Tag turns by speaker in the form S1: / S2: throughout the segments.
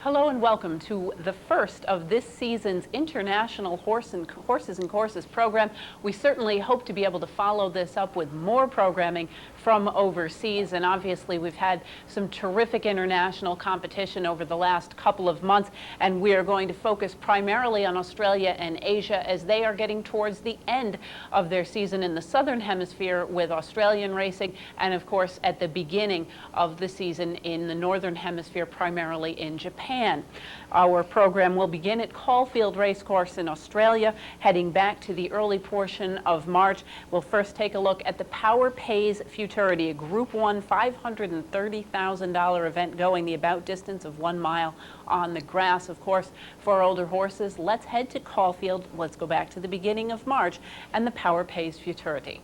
S1: Hello and welcome to the first of this season's International Horses and Courses program. We certainly hope to be able to follow this up with more programming from overseas, and obviously we've had some terrific international competition over the last couple of months, and we are going to focus primarily on Australia and Asia as they are getting towards the end of their season in the Southern Hemisphere with Australian racing, and of course at the beginning of the season in the Northern Hemisphere, primarily in Japan. Our program will begin at Caulfield Racecourse in Australia, heading back to the early portion of March. We'll first take a look at the Power Pays Futurity, a Group 1 $530,000 event going the about distance of 1 mile on the grass. Of course, for older horses, let's head to Caulfield. Let's go back to the beginning of March and the Power Pays Futurity.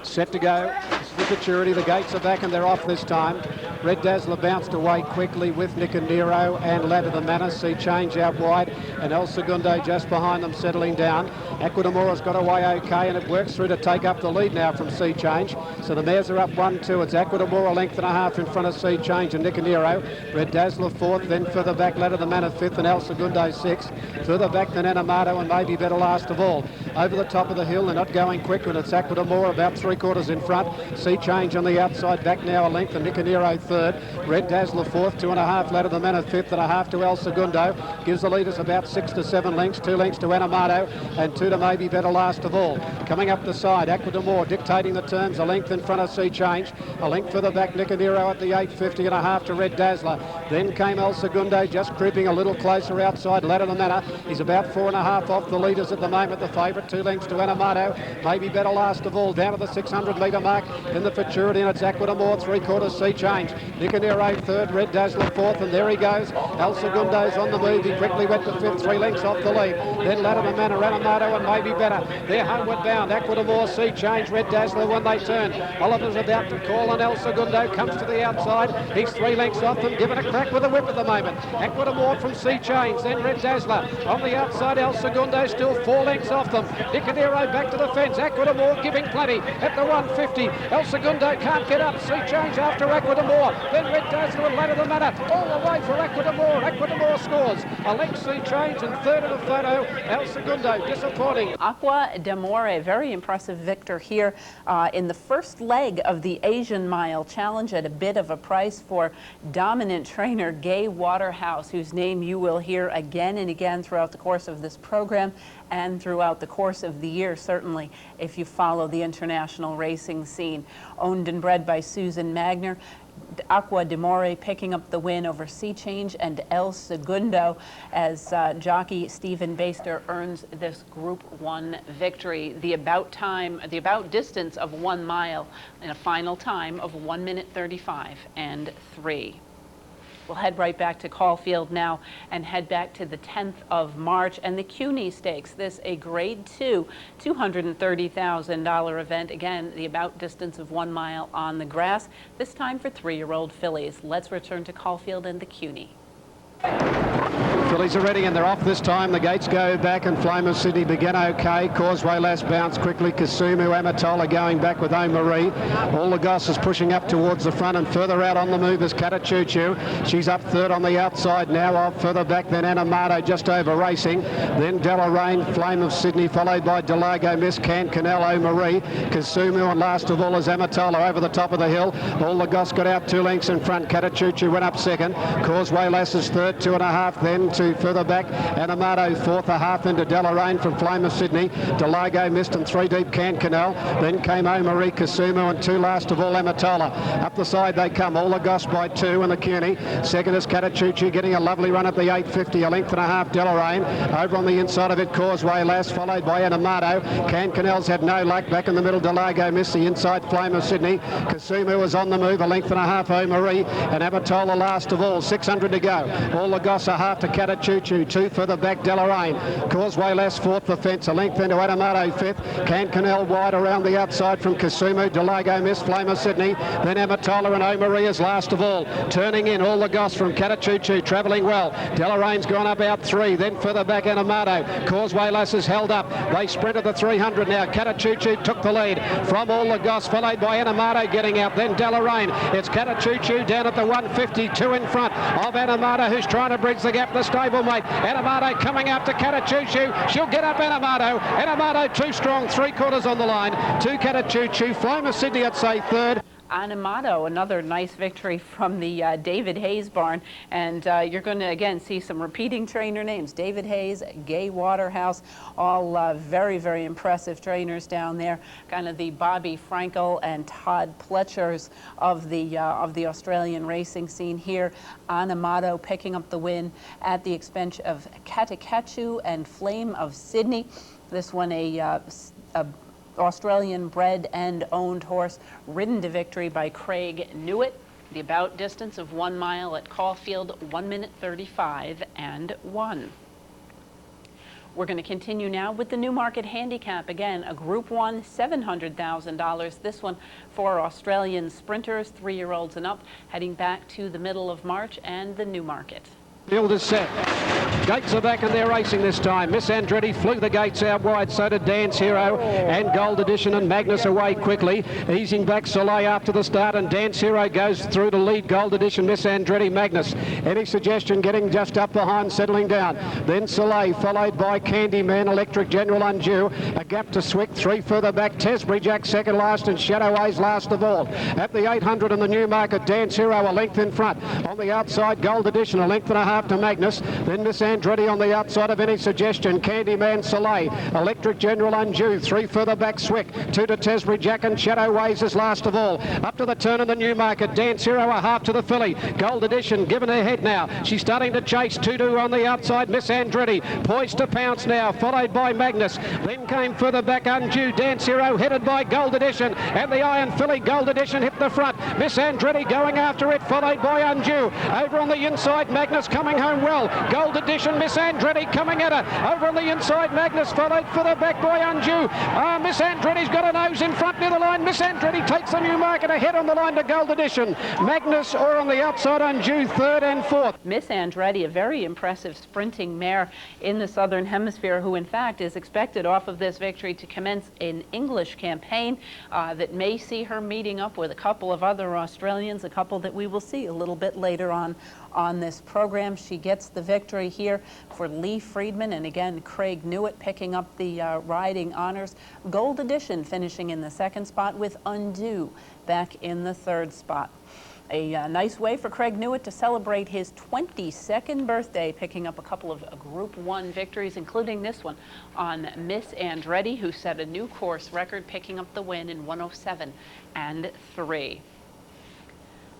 S2: Set to go. This is the Futurity. The gates are back and they're off this time. Red Dazzler bounced away quickly with Nicanero and Ladder the Manor. Sea Change out wide and El Segundo just behind them, settling down. Aquadamora's got away okay and it works through to take up the lead now from Sea Change. So the mares are up 1-2. It's Aquadamora length and a half in front of Sea Change and Nicanero. Red Dazzler fourth, then further back Ladder the Manor fifth and El Segundo sixth. Further back than Anamato and Maybe Better last of all. Over the top of the hill, they're not going quick when it's Aquadamora about 3/4 in front. Sea Change on the outside, back now a length, and Nicanero third. Red Dazzler fourth, 2.5 Ladder the Manor fifth and a half to El Segundo. Gives the leaders about 6 to 7 lengths, 2 lengths to Anamato and 2 to Maybe Better last of all. Coming up the side, Aquadamora dictating the terms, a length in front of Sea Change. A length further back, Nicanero at the 8.50 and a half to Red Dazzler. Then came El Segundo, just creeping a little closer outside Ladder the Manor. He's about 4.5 off the leaders at the moment, the favourite, 2 lengths to Anamato. Maybe Better last of all, down to the 600 metre mark in the Futurity, and it's Aquadamora 3/4 Sea Change. Nicanero third, Red Dazzler fourth, and there he goes. El Segundo's on the move. He quickly went to fifth, 3 lengths off the lead. Then Ladder the Manor, Anamato and Maybe Better. They're homeward bound. Aquadamora, Sea Change, Red Dazzler when they turn. Oliver's about to call and El Segundo comes to the outside. He's 3 lengths off them, giving a crack with a whip at the moment. Aquadamora from Sea Change, then Red Dazzler. On the outside, El Segundo still 4 lengths off them. Nicanero back to the fence. Aquadamora giving plenty at the 150. El Segundo can't get up. Sea Change after Aquadamora. Then Red Dazzler and Ladder the Manor. All the way for Aquadamora. Aquadamora scores. A length Sea Change and third in the photo. El Segundo disappointing.
S1: Aquadamora, very impressive victor here in the first leg of the Asian Mile Challenge at a bit of a price for dominant trainer Gay Waterhouse, whose name you will hear again and again throughout the course of this program and throughout the course of the year, certainly, if you follow the international racing scene. Owned and bred by Susan Magner, Aquadamora picking up the win over Sea Change and El Segundo as jockey Stephen Baster earns this Group 1 victory. The about distance of 1 mile in a final time of 1 minute 35 and 3. We'll head right back to Caulfield now and head back to the 10th of March and the CUNY Stakes. This a Grade 2 $230,000 event. Again, the about distance of 1 mile on the grass, this time for 3-year-old fillies. Let's return to Caulfield and the CUNY.
S2: Fillies are ready and they're off this time. The gates go back and Flame of Sydney began okay. Causeway Lass bounced quickly. Kasumu, Amatola going back with O'Marie. All the Goss is pushing up towards the front and further out on the move is Catachuchu. She's up third on the outside now. Off further back than Anamato just over racing. Then Deloraine, Flame of Sydney followed by Delago, Miss Canel, O'Marie. Kasumu and last of all is Amatola over the top of the hill. All the Goss got out 2 lengths in front. Catachuchu went up second. Causeway Lass is third, 2.5 then to further back. Anamato fourth, a half into Deloraine from Flame of Sydney. Delago missed and 3 deep Canel. Then came O'Marie, Kasumu and 2 last of all Amatola. Up the side they come. All the Goss by 2 in the CUNY. Second is Catachuchu getting a lovely run at the 8.50. A length and a half Deloraine. Over on the inside of it Causeway Lass followed by Anamato. Canel's had no luck. Back in the middle Delago missed the inside Flame of Sydney. Kasumu was on the move. A length and a half O'Marie and Amatola last of all. 600 to go. All the Goss a half to Catachuchu. Catachuchu, 2 further back, Deloraine. Causeway last fourth, the fence, a length into Adamato fifth. Canal wide around the outside from Kisumu. Delago Miss, Flame of Sydney. Then Amatola and O'Maria's last of all. Turning in, all the goss from Catachuchu, travelling well. Deloraine's gone up out 3, then further back Anamato. Causeway Lass is held up. They sprinted the 300 now. Catachuchu took the lead from all the goss, followed by Anamato getting out. Then Deloraine. It's Catachuchu down at the 152 in front of Anamato, who's trying to bridge the gap. The stablemate. Anamato coming out to Catachuchu. She'll get up Anamato. Anamato too strong, 3/4 on the line. To Catachuchu. Flame of Sydney at say third.
S1: Anamato, another nice victory from the David Hayes barn, and you're going to again see some repeating trainer names. David Hayes, Gay Waterhouse, all very, very impressive trainers down there. Kind of the Bobby Frankel and Todd Pletchers of the Australian racing scene here. Anamato picking up the win at the expense of Catachuchu and Flame of Sydney. This one a Australian bred and owned horse, ridden to victory by Craig Newitt. The about distance of 1 mile at Caulfield, 1 minute 35 and 1. We're going to continue now with the Newmarket Handicap. Again, a Group 1, $700,000. This one for Australian sprinters, 3-year-olds and up, heading back to the middle of March and the Newmarket.
S2: Field is set. Gates are back and they're racing this time. Miss Andretti flew the gates out wide, so did Dance Hero and Gold Edition, and Magnus away quickly. Easing back Soleil after the start, and Dance Hero goes through to lead Gold Edition, Miss Andretti, Magnus. Any suggestion getting just up behind, settling down. Then Soleil followed by Candyman, Electric General Undue. A gap to Swick, 3 further back. Tesbury Jack second last, and Shadowways last of all. At the 800 in the Newmarket, Dance Hero a length in front. On the outside, Gold Edition a length and a half to Magnus. Then Miss Andretti on the outside of any suggestion. Candyman, Soleil, Electric General Undue, 3 further back Swick, 2 to Tesbury Jack, and Shadowways is last of all. Up to the turn in the Newmarket, Dance Hero a half to the filly. Gold Edition given her head now. She's starting to chase 2-2 on the outside. Miss Andretti poised to pounce now, followed by Magnus. Then came further back Undue. Dance Hero headed by Gold Edition, and the Iron Filly. Gold Edition hit the front. Miss Andretti going after it, followed by Undue. Over on the inside, Magnus coming home well. Gold Edition, Miss Andretti coming at her. Over on the inside, Magnus followed further back by Undue. Miss Andretti's got a nose in front near the line. Miss Andretti takes the Newmarket ahead on the line to Gold Edition. Magnus or on the outside, Undue, 3rd and 4th.
S1: Miss Andretti, a very impressive sprinting mare in the Southern Hemisphere, who in fact is expected off of this victory to commence an English campaign that may see her meeting up with a couple of other Australians, a couple that we will see a little bit later on this program. She gets the victory here for Lee Friedman, and again Craig Newitt picking up the riding honors. Gold Edition finishing in the 2nd spot, with Undue back in the 3rd spot. A nice way for Craig Newitt to celebrate his 22nd birthday, picking up a couple of Group 1 victories, including this one on Miss Andretti, who set a new course record, picking up the win in 107 and 3.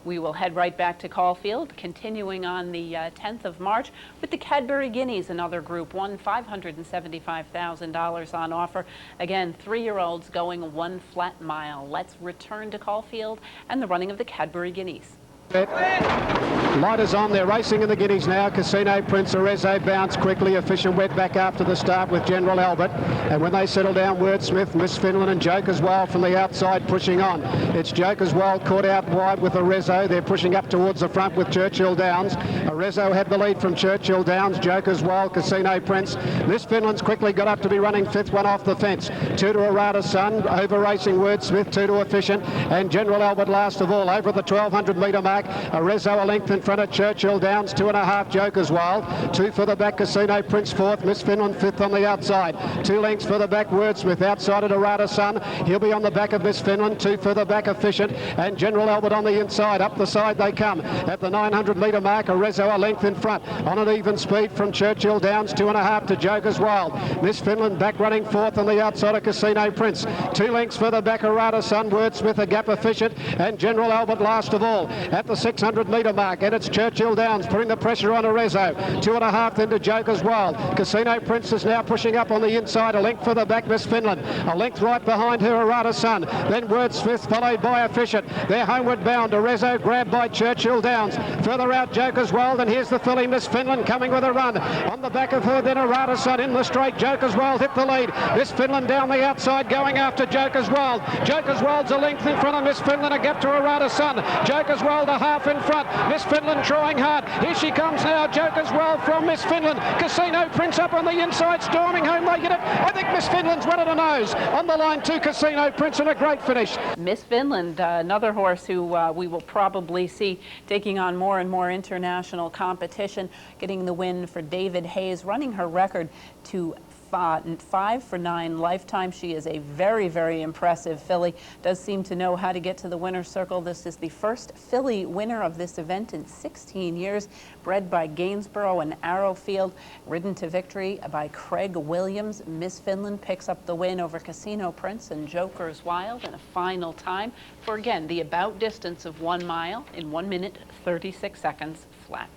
S1: We will head right back to Caulfield, continuing on the 10th of March with the Cadbury Guineas, another Group 1, $575,000 on offer. Again, 3-year-olds going 1 flat mile. Let's return to Caulfield and the running of the Cadbury Guineas.
S2: Light is on. They're racing in the Guineas now. Casino Prince, Arezzo bounced quickly. Efficient wet back after the start with General Albert. And when they settle down, Wordsmith, Miss Finland and Joker's Wild from the outside pushing on. It's Joker's Wild caught out wide with Arezzo. They're pushing up towards the front with Churchill Downs. Arezzo had the lead from Churchill Downs. Joker's Wild, Casino Prince. Miss Finland's quickly got up to be running 5th, one off the fence. 2 to Arata Sun, over racing Wordsmith, 2 to Efficient, and General Albert last of all, over at the 1200 metre mark. Arezzo a length in front of Churchill Downs, 2.5 Joker's Wild, 2 for the back Casino Prince 4th, Miss Finland 5th on the outside, 2 lengths for the back Wordsmith, outside at Arata Sun, he'll be on the back of Miss Finland, 2 for the back Efficient, and General Albert on the inside. Up the side they come at the 900 metre mark. Arezzo a length in front on an even speed from Churchill Downs, 2.5 to Joker's Wild. Miss Finland back running 4th on the outside of Casino Prince, 2 lengths for the back Arata Sun, Wordsmith a gap Efficient, and General Albert last of all. At the 600 metre mark, and it's Churchill Downs putting the pressure on Arezzo. 2.5 into Joker's Wild. Casino Prince is now pushing up on the inside, a length further back, Miss Finland. A length right behind her, Arata Sun. Then Wordsmith followed by Efficient. They're homeward bound. Arezzo grabbed by Churchill Downs. Further out, Joker's Wild, and here's the filly, Miss Finland, coming with a run. On the back of her, then Arata Sun in the straight. Joker's Wild hit the lead. Miss Finland down the outside, going after Joker's Wild. Joker's Wild's a length in front of Miss Finland, a gap to Arata Sun. Joker's Wild a half in front. Miss Finland trying hard. Here she comes now, Joker's Wild from Miss Finland. Casino Prince up on the inside, storming home. They get it. I think Miss Finland's one at a nose. On the line to Casino Prince, and a great finish.
S1: Miss Finland, another horse who we will probably see taking on more and more international competition, getting the win for David Hayes, running her record to 5 for 9 lifetime. She is a very, very impressive filly. Does seem to know how to get to the winner's circle. This is the first filly winner of this event in 16 years. Bred by Gainsborough and Arrowfield, ridden to victory by Craig Williams. Miss Finland picks up the win over Casino Prince and Joker's Wild in a final time for, again, the about distance of 1 mile in 1 minute 36 seconds flat.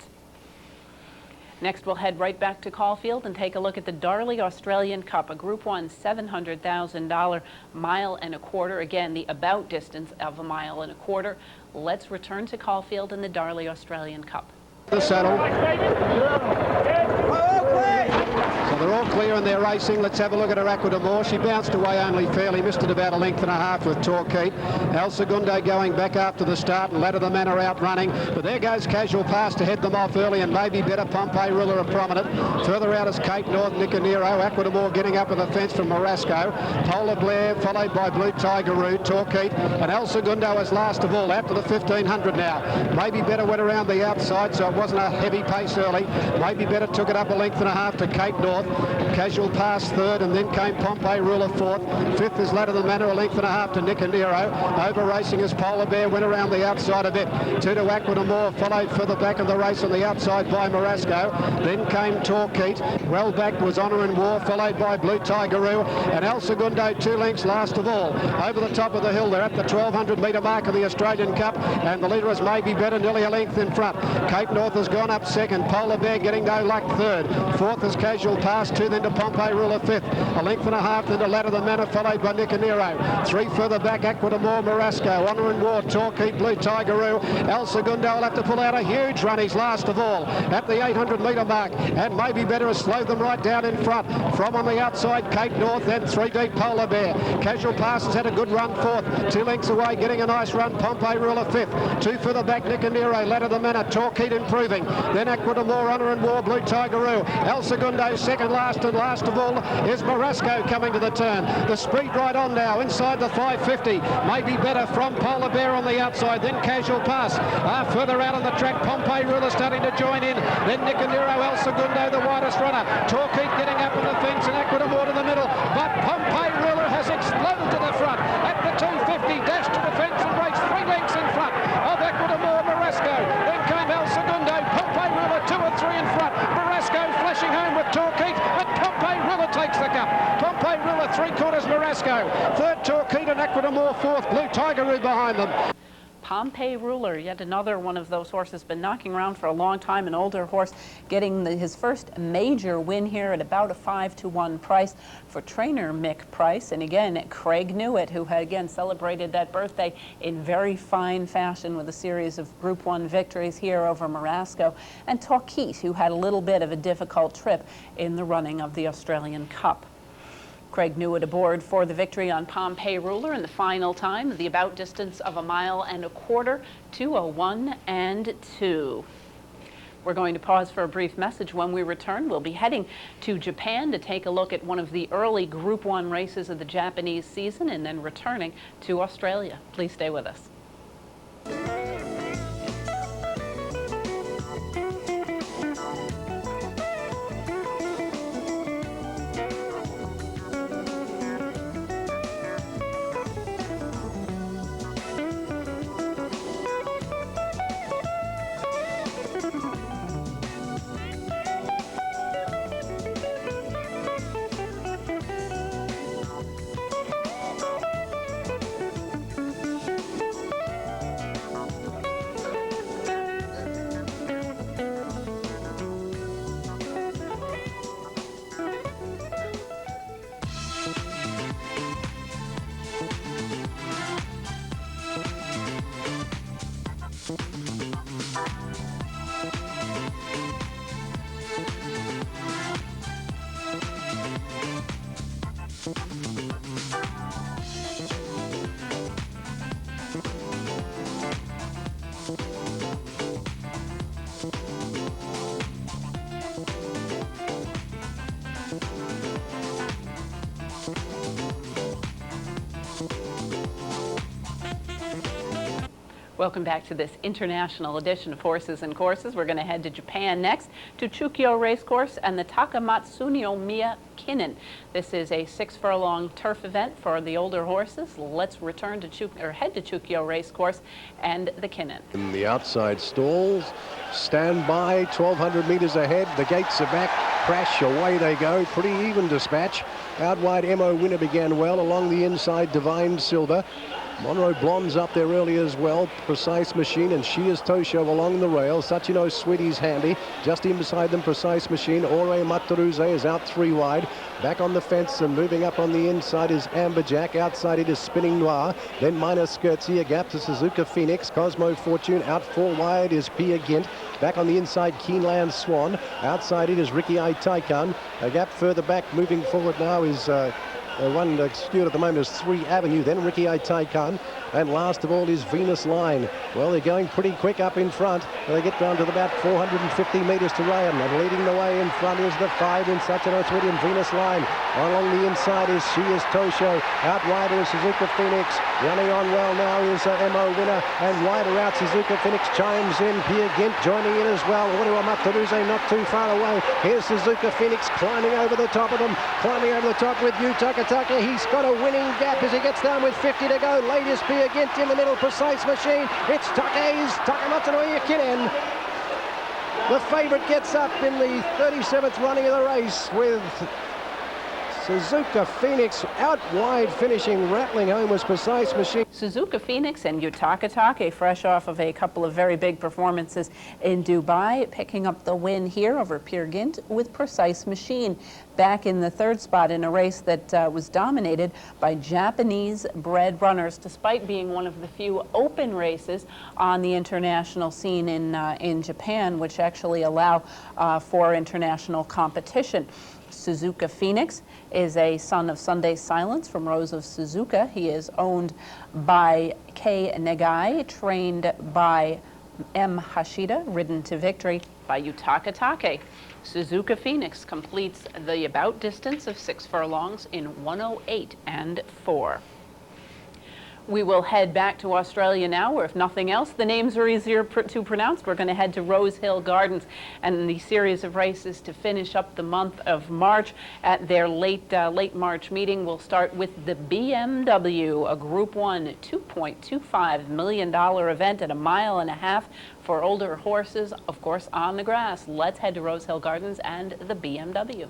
S1: Next, we'll head right back to Caulfield and take a look at the Darley Australian Cup, a Group 1 $700,000 mile and a quarter. Again, the about distance of 1.25 miles. Let's return to Caulfield in the Darley Australian Cup.
S2: The saddle. So they're all clear and they're racing. Let's have a look at her Aqua d'Amore. She bounced away only fairly, missed it about 1.5 lengths with Torquay. El Segundo going back after the start, and Ladder the Manor out running. But there goes Casual Pass to head them off early, and maybe better. Pompey Ruler are prominent. Further out is Cape North, Nicanero. Aqua d'Amore getting up with a fence from Marasco. Polar Blair followed by Blue Tigeroo, Torquay, and El Segundo is last of all, out to the 1500 now. Maybe better went around the outside, so it wasn't a heavy pace early. Maybe better took it up 1.5 lengths to Cape North. Casual Pass third, and then came Pompey Ruler fourth. Fifth is Ladder the Manor, 1.5 lengths to Nicanero. Over racing is Polar Bear, went around the outside a bit. 2 to Aqua d'Amore, followed further back of the race on the outside by Marasco. Then came Torquay. Well back was Honour and War, followed by Blue Tigeroo, and El Segundo 2 lengths last of all. Over the top of the hill, they're at the 1200 metre mark of the Australian Cup, and the leader is maybe better, nearly 1 length in front. Cape North has gone up second. Polar Bear getting no luck third. Fourth is Casual Pass, 2 then to Pompey Ruler fifth. 1.5 lengths then to Ladder the Manor, followed by Nicanero. 3 further back, Aqua d'Amore, Marasco, Honour and War, Torquay, Blue Tigeroo. El Segundo will have to pull out a huge run. He's last of all at the 800 metre mark, and maybe better has slowed them right down in front. From on the outside, Cape North, then 3 deep Polar Bear. Casual Pass has had a good run fourth. 2 lengths away, getting a nice run, Pompey Ruler fifth. 2 further back, Nicanero, Ladder the Manor, Torquay improving. Then Aqua d'Amore, Honour and War, Blue Tigeroo. El Segundo second last, and last of all is Marasco coming to the turn. The speed right on now, inside the 550. Maybe better from Polar Bear on the outside, then Casual Pass. Further out on the track, Pompey Ruler starting to join in. Then Nicanero, El Segundo, the widest runner. Torquay getting up on the fence, and Aqua d'Amore to the middle. But Pompey Ruler has exploded to the front at the 250, dashed to the fence and raced 3 lengths in front of Aqua d'Amore, Marasco. Then came El Segundo, Pompey Ruler 2 and 3 in front. Marasco flashing home with Torquay, but Pompey Ruler takes the cup. Pompey Ruler 3/4 Marasco. Third Torquay and Aqua d'Amore fourth. Blue Tigeroo behind them.
S1: Pompey Ruler, yet another one of those horses, been knocking around for a long time, an older horse, getting his first major win here at about a 5-to-1 price for trainer Mick Price. And again, Craig Newitt, who had again celebrated that birthday in very fine fashion with a series of Group 1 victories here over Marasco, and Torquay, who had a little bit of a difficult trip in the running of the Australian Cup. Craig Newitt aboard for the victory on Pompey Ruler in the final time, the about distance of 1.25 miles, 2:01 and 2. We're going to pause for a brief message. When we return, we'll be heading to Japan to take a look at one of the early Group 1 races of the Japanese season, and then returning to Australia. Please stay with us. Welcome back to this international edition of Horses and Courses. We're going to head to Japan next, to Chukyo Racecourse and the Takamatsuno Miya Kinen. This is a 6-furlong turf event for the older horses. Let's return to head to Chukyo Racecourse and the Kinen.
S3: In the outside stalls, stand by, 1,200 metres ahead. The gates are back. Crash, away they go. Pretty even dispatch. Out wide, Mo Winner began well. Along the inside, Divine Silver. Monroe Blonde's up there early as well. Precise Machine and She Is Tosho along the rail. Sachino Sweetie's handy. Just in beside them, Precise Machine. Ore Mataruze is out 3 wide. Back on the fence and moving up on the inside is Amberjack. Outside it is Spinning Noir. Then Minor Skirtsy, a gap to Suzuka Phoenix. Cosmo Fortune. Out 4 wide is Pia Gint. Back on the inside, Keenland Swan. Outside it is Ricky I Taikan. A gap further back, moving forward now is one skewed at the moment is 3 Avenue, then Ricky I Taikan, and last of all is Venus Line. Well, they're going pretty quick up in front. They get down to about 450 metres to Ryan, and leading the way in front is the 5 in Sachino Sweetie and Venus Line. Along the inside is She Is Tosho. Out wider is Suzuka Phoenix. Running on well now is Mo Winner, and wider out Suzuka Phoenix chimes in. Pia Gint joining in as well. Orua Mataruze not too far away. Here's Suzuka Phoenix climbing over the top of them. Climbing over the top with Yu Takataka. He's got a winning gap as he gets down with 50 to go. Latest Pia Gint in the middle. Precise Machine. It's Take's Takamatsuno Miya Kinen. The favourite gets up in the 37th running of the race with Suzuka Phoenix out wide, finishing rattling home was Precise Machine.
S1: Suzuka Phoenix and Yutakatake, fresh off of a couple of very big performances in Dubai, picking up the win here over Peer Gynt with Precise Machine. Back in the 3rd spot in a race that was dominated by Japanese-bred runners, despite being one of the few open races on the international scene in Japan, which actually allow for international competition. Suzuka Phoenix is a son of Sunday Silence from Rose of Suzuka. He is owned by Kei Negai, trained by M. Hashida, ridden to victory by Yutakatake. Suzuka Phoenix completes the about distance of 6 furlongs in 1:08 and 4. We will head back to Australia now, where if nothing else, the names are easier to pronounce. We're going to head to Rose Hill Gardens and the series of races to finish up the month of March. At their late March meeting, we'll start with the BMW, a Group 1 $2.25 million event at 1.5 miles for older horses, of course, on the grass. Let's head to Rose Hill Gardens and the BMW.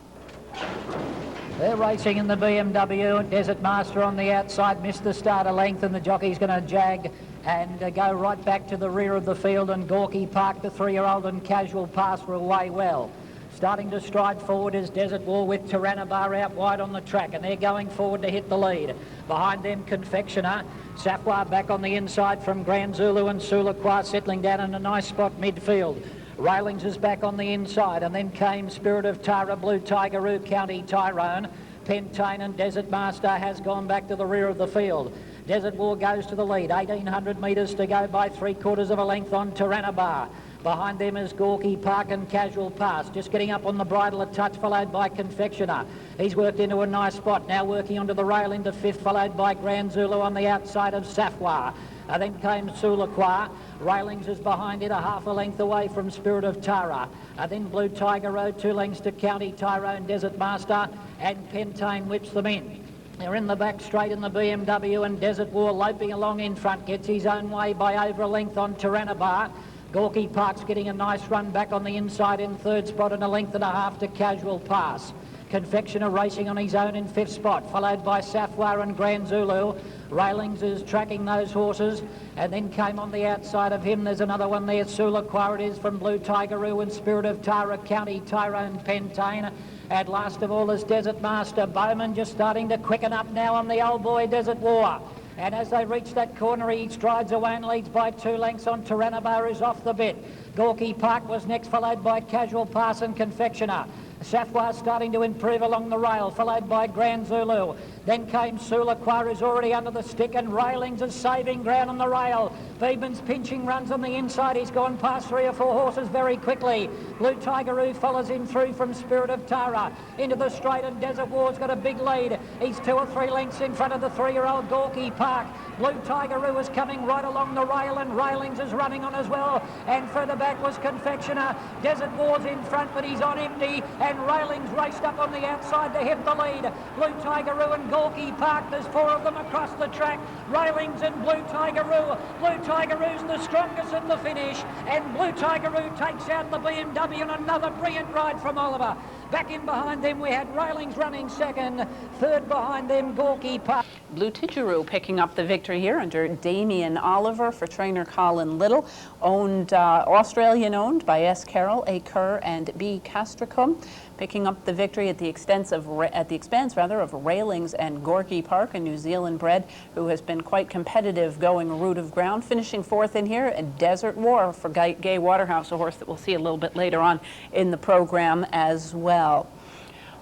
S4: They're racing in the BMW. Desert Master on the outside missed the starter length, and the jockey's going to jag and go right back to the rear of the field. And Gorky Park, the 3-year-old, and Casual Pass were away well. Starting to stride forward is Desert War with Tyrannobar out wide on the track, and they're going forward to hit the lead. Behind them, Confectioner. Safwa back on the inside from Grand Zulu, and Sulakwa settling down in a nice spot midfield. Railings is back on the inside, and then came Spirit of Tara, Blue Tigeroo, County Tyrone. Pentane and Desert Master has gone back to the rear of the field. Desert War goes to the lead, 1,800 metres to go by 3/4 of a length on Tyrannobar. Behind them is Gorky Park and Casual Pass, just getting up on the bridle a touch, followed by Confectioner. He's worked into a nice spot, now working onto the rail into 5th, followed by Grand Zulu on the outside of Safwa. Then came Sulakwa. Railings is behind it, 1/2 length away from Spirit of Tara. Then Blue Tiger Road, 2 lengths to County Tyrone, Desert Master, and Pentane whips them in. They're in the back straight in the BMW, and Desert War loping along in front, gets his own way by over a length on Tyrannobar. Gorky Park's getting a nice run back on the inside in 3rd spot, and 1.5 lengths to Casual Pass. Confectioner racing on his own in 5th spot, followed by Safwa and Grand Zulu. Railings is tracking those horses, and then came on the outside of him. There's another one there, Sulakwa it is, from Blue Tigeroo and Spirit of Tara, County Tyrone, Pentane. And last of all is Desert Master. Bowman just starting to quicken up now on the old boy Desert War. And as they reach that corner, he strides away and leads by 2 lengths on Tyrannobar, is off the bit. Gorky Park was next, followed by Casual Pass and Confectioner. Safwa starting to improve along the rail, followed by Grand Zulu. Then came Sulakwa, who's already under the stick, and Railings is saving ground on the rail. Beebman's pinching runs on the inside. He's gone past 3 or 4 horses very quickly. Blue Tigeroo follows him through from Spirit of Tara into the straight, and Desert War's got a big lead. He's 2 or 3 lengths in front of the 3-year-old Gorky Park. Blue Tigeroo is coming right along the rail, and Railings is running on as well. And further back was Confectioner. Desert War's in front, but he's on empty, and Railings raced up on the outside to hit the lead. Blue Tigeroo and Gorky Park, there's 4 of them across the track. Railings and Blue Tigeroo. Blue Tigeroo's the strongest at the finish, and Blue Tigeroo takes out the BMW, and another brilliant ride from Oliver. Back in behind them we had Railings running second, third behind them Gorky Park.
S1: Blue Tigeroo picking up the victory here under Damien Oliver for trainer Colin Little, Australian owned by S. Carroll, A. Kerr and B. Castricum, picking up the victory at the expense of Railings and Gorky Park, a New Zealand bred who has been quite competitive going route of ground, finishing 4th in here, and Desert War for Gay Waterhouse, a horse that we'll see a little bit later on in the program as well.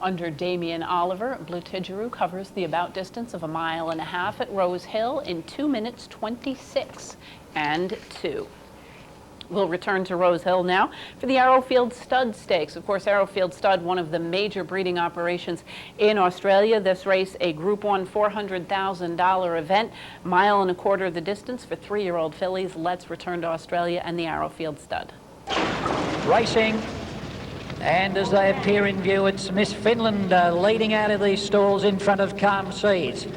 S1: Under Damien Oliver, Blue Tigeroo covers the about distance of 1.5 miles at Rose Hill in 2 minutes 26 and 2. We'll return to Rose Hill now for the Arrowfield Stud Stakes. Of course, Arrowfield Stud, one of the major breeding operations in Australia. This race, a Group 1 $400,000 event, 1.25 miles the distance for 3-year-old fillies. Let's return to Australia and the Arrowfield Stud.
S4: Racing. And as they appear in view, it's Miss Finland leading out of these stalls in front of Calm Seas.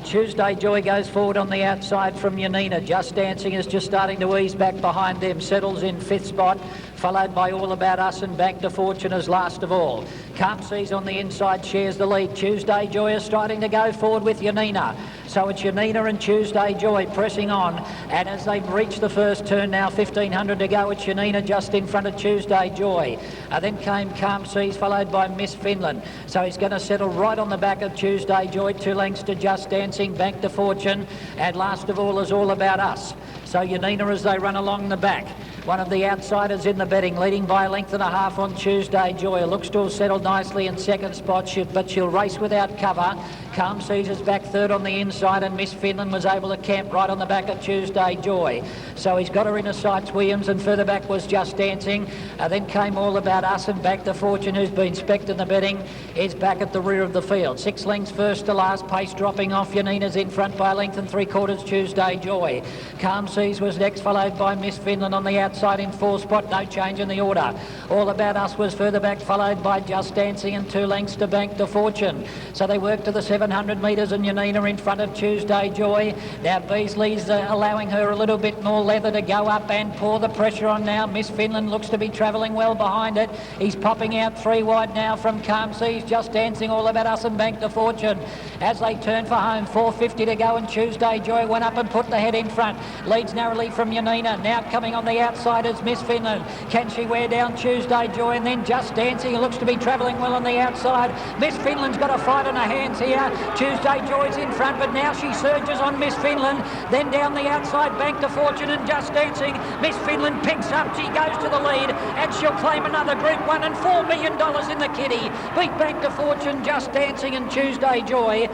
S4: Tuesday Joy goes forward on the outside from Yanina. Just Dancing is just starting to ease back behind them, settles in 5th spot, followed by All About Us and Bank to Fortune as last of all. Calm Seas on the inside shares the lead. Tuesday Joy is starting to go forward with Yanina. So it's Yanina and Tuesday Joy pressing on, and as they reach the first turn now, 1,500 to go, it's Yanina just in front of Tuesday Joy. Then came Calm Seas, followed by Miss Finland. So he's going to settle right on the back of Tuesday Joy, 2 lengths to Just Dancing, Bank to Fortune, and last of all is All About Us. So Yanina as they run along the back. One of the outsiders in the betting, leading by 1.5 lengths on Tuesday Joy. Looks to have settled nicely in 2nd spot, but she'll race without cover. Calm Seas is back 3rd on the inside, and Miss Finland was able to camp right on the back of Tuesday Joy. So he's got her in her sights, Williams, and further back was Just Dancing. Then came All About Us and Back to Fortune, who's been specced in the betting, is back at the rear of the field. 6 lengths first to last, pace dropping off. Yanina's in front by 1 3/4 lengths, Tuesday Joy. Calm Seas was next, followed by Miss Finland on the outside in 4th spot, no change in the order. All About Us was further back, followed by Just Dancing and 2 lengths to Bank to Fortune. So they work to the 700 metres, and Yanina in front of Tuesday Joy. Now Beasley's allowing her a little bit more leather to go up and pour the pressure on now. Miss Finland looks to be travelling well behind it. He's popping out 3 wide now from Calm Seas, Just Dancing, All About Us and Bank to Fortune. As they turn for home, 4.50 to go, and Tuesday Joy went up and put the head in front. Leads narrowly from Yanina. Now coming on the outside is Miss Finland. Can she wear down Tuesday Joy? And then Just Dancing looks to be travelling well on the outside. Miss Finland's got a fight on her hands here. Tuesday Joy's in front, but now she surges on Miss Finland. Then down the outside, Bank to Fortune and Just Dancing. Miss Finland picks up. She goes to the lead, and she'll claim another Group 1 and $4 million in the kitty. Beat Bank to Fortune, Just Dancing and Tuesday Joy.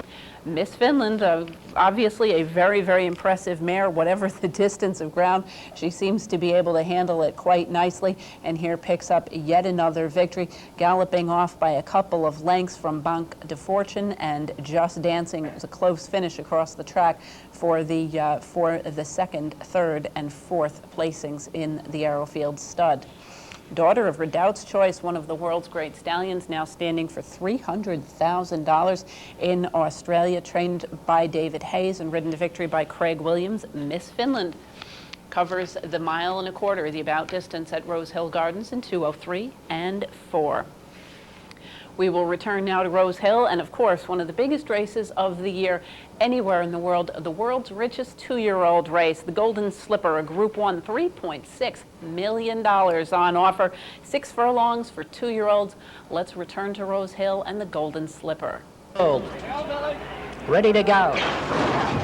S1: Miss Finland, obviously a very, very impressive mare. Whatever the distance of ground, she seems to be able to handle it quite nicely, and here picks up yet another victory, galloping off by a couple of lengths from Bank de Fortune and Just Dancing. It was a close finish across the track for the 2nd, 3rd, and 4th placings in the Arrowfield Stud. Daughter of Redoubt's Choice, one of the world's great stallions, now standing for $300,000 in Australia, trained by David Hayes and ridden to victory by Craig Williams. Miss Finland covers the 1.25 miles, the about distance at Rose Hill Gardens, in 2:03 and 4. We will return now to Rose Hill, and of course, one of the biggest races of the year anywhere in the world's richest 2-year-old race, the Golden Slipper, a Group 1, $3.6 million on offer, 6 furlongs for 2-year-olds. Let's return to Rose Hill and the Golden Slipper.
S4: Ready to go.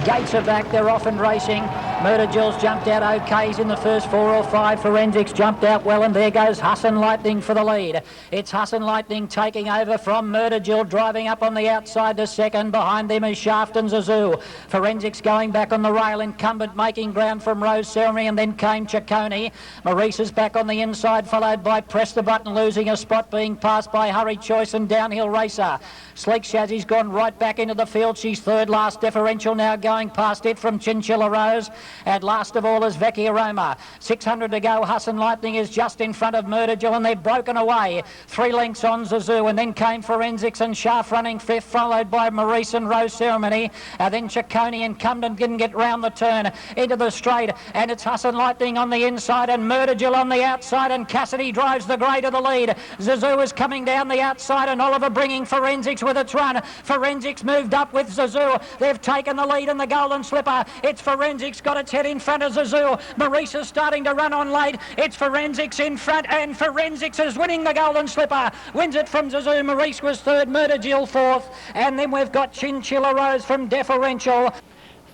S4: Gates are back, they're off and racing. Murder Jill's jumped out okay. He's in the first 4 or 5. Forensics jumped out well, and there goes Hussin Lightning for the lead. It's Hussin Lightning taking over from Murder Jill, driving up on the outside to second. Behind them is Shaft and Zazoo. Forensics going back on the rail. Incumbent making ground from Rose Ceremony, and then came Ciccone. Maurice is back on the inside, followed by Press the Button, losing a spot, being passed by Hurry Choice and Downhill Racer. Sleek Shazzy's gone right back into the field. She's third last. Differential now going past it from Chinchilla Rose. And last of all is Vecchia Roma. 600 to go. Hussin Lightning is just in front of Murder Jill, and they're broken away. 3 lengths on Zazoo, and then came Forensics and Shaft running fifth, followed by Maurice and Rose Ceremony. Then Ciccone and Cumden didn't get round the turn into the straight, and it's Hussin Lightning on the inside and Murder Jill on the outside, and Cassidy drives the grey to the lead. Zazoo is coming down the outside, and Oliver bringing Forensics with its run. Forensics moved up with Zazoo. They've taken the lead in the Golden Slipper. It's Forensics got its head in front of Zazoo. Maurice is starting to run on late. It's Forensics in front, and Forensics is winning the Golden Slipper. Wins it from Zazoo. Maurice was third, Murder Jill fourth, and then we've got Chinchilla Rose from Deferential.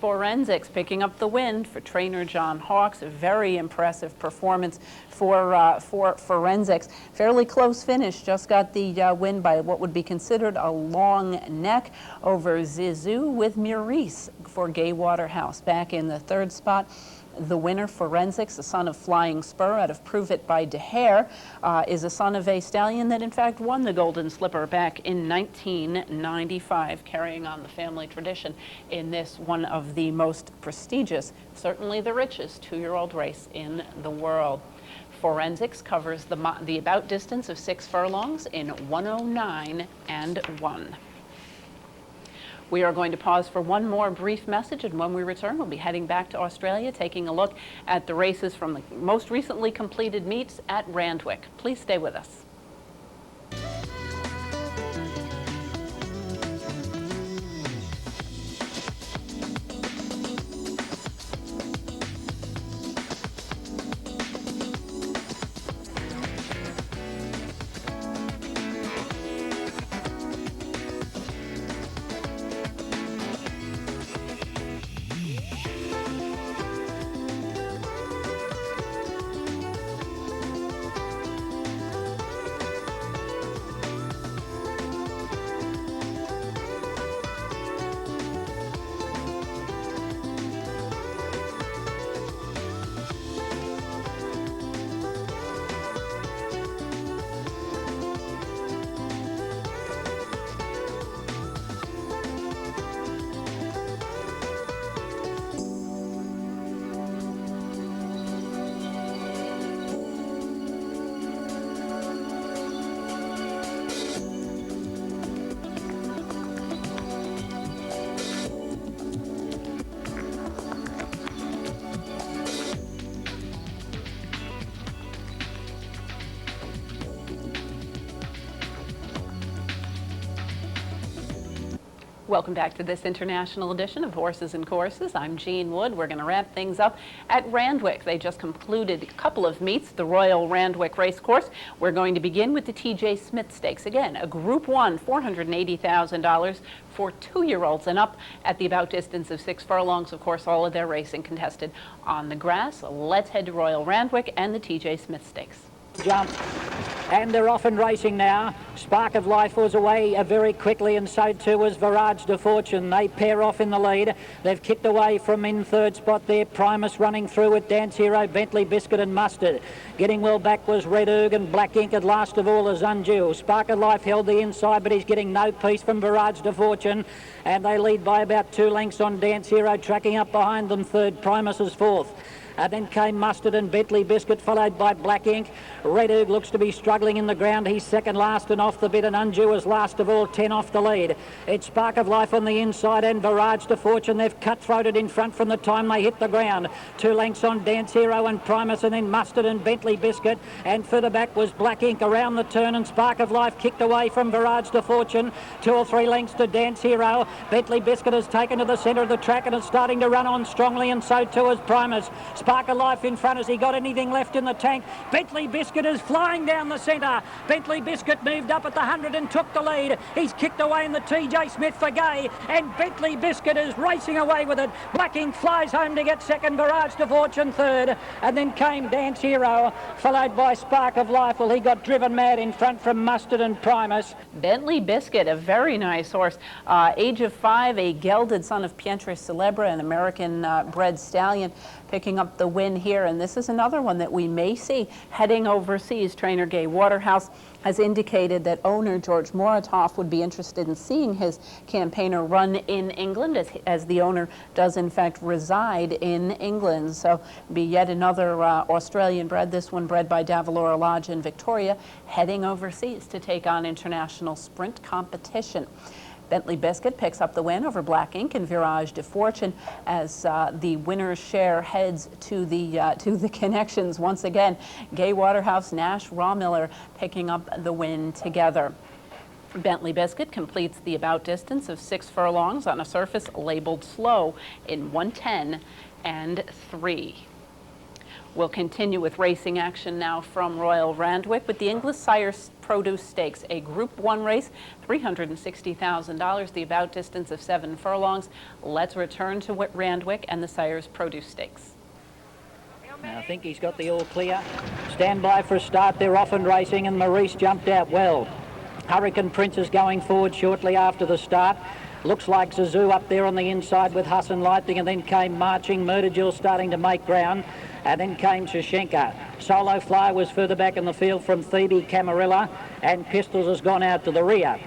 S1: Forensics picking up the win for trainer John Hawkes. A very impressive performance for Forensics. Fairly close finish. Just got the win by what would be considered a long neck over Zazoo, with Maurice for Gay Waterhouse back in the third spot. The winner, Forensics, the son of Flying Spur out of Prove It by DeHare, is a son of a stallion that in fact won the Golden Slipper back in 1995, carrying on the family tradition in this one of the most prestigious, certainly the richest, 2-year-old race in the world. Forensics covers the about distance of 6 furlongs in 109 and 1. We are going to pause for one more brief message, and when we return, we'll be heading back to Australia, taking a look at the races from the most recently completed meets at Randwick. Please stay with us. Welcome back to this international edition of Horses and Courses. I'm Jean Wood. We're going to wrap things up at Randwick. They just concluded a couple of meets, the Royal Randwick Racecourse. We're going to begin with the T.J. Smith Stakes. Again, a Group 1, $480,000 for 2-year-olds and up at the about distance of 6 furlongs. Of course, all of their racing contested on the grass. Let's head to Royal Randwick and the T.J. Smith Stakes.
S4: Jump, and they're off and racing now. Spark of Life was away very quickly, and so too was Virage de Fortune. They pair off in the lead. They've kicked away from in third spot there. Primus running through with Dance Hero, Bentley Biscuit and Mustard. Getting well back was Red Erg, and Black Ink at last of all is Undue. Spark of Life held the inside, but he's getting no peace from Virage de Fortune, and they lead by about 2 lengths on Dance Hero. Tracking up behind them third, Primus is fourth. Then came Mustard and Bentley Biscuit, followed by Black Ink. Red Erg looks to be struggling in the ground. He's second last and off the bit, and Undue is last of all, 10 off the lead. It's Spark of Life on the inside and Virage de Fortune. They've cut-throated in front from the time they hit the ground. 2 lengths on Dance Hero and Primus, and then Mustard and Bentley Biscuit. And further back was Black Ink around the turn, and Spark of Life kicked away from Virage de Fortune. 2 or 3 lengths to Dance Hero. Bentley Biscuit has taken to the centre of the track and is starting to run on strongly, and so too is Primus. Spark of Life in front. Has he got anything left in the tank? Bentley Biscuit is flying down the centre. Bentley Biscuit moved up at the 100 and took the lead. He's kicked away in the TJ Smith for Gay, and Bentley Biscuit is racing away with it. Black Ink flies home to get second, Barrage to Fortune third, and then came Dance Hero, followed by Spark of Life. Well, he got driven mad in front from Mustard and Primus.
S1: Bentley Biscuit, a very nice horse. Age of 5, a gelded son of Pietra Celebra, an American bred stallion, picking up the win here. And this is another one that we may see heading overseas. Trainer Gay Waterhouse has indicated that owner George Moratoff would be interested in seeing his campaigner run in England, as the owner does in fact reside in England. So be yet another Australian bred, this one bred by Davulora Lodge in Victoria, heading overseas to take on international sprint competition. Bentley Biscuit picks up the win over Black Ink and Virage de Fortune as the winner's share heads to the connections once again. Gay Waterhouse, Nash, Rawmiller picking up the win together. Bentley Biscuit completes the about distance of 6 furlongs on a surface labeled slow in 1:10 and 3. We'll continue with racing action now from Royal Randwick with the Inglis Sire Produce Stakes, a Group 1 race, $360,000, the about distance of 7 furlongs. Let's return to Randwick and the Sires Produce Stakes.
S4: Now, I think he's got the all clear. Stand by for a start. They're off and racing, and Maurice jumped out well. Hurricane Prince is going forward shortly after the start. Looks like Zazoo up there on the inside with Hassan Lightning, and then came Marching. Murder Jill starting to make ground, and then came Shashenka. Solo Flyer was further back in the field from Thebe Camarilla, and Pistols has gone out to the rear.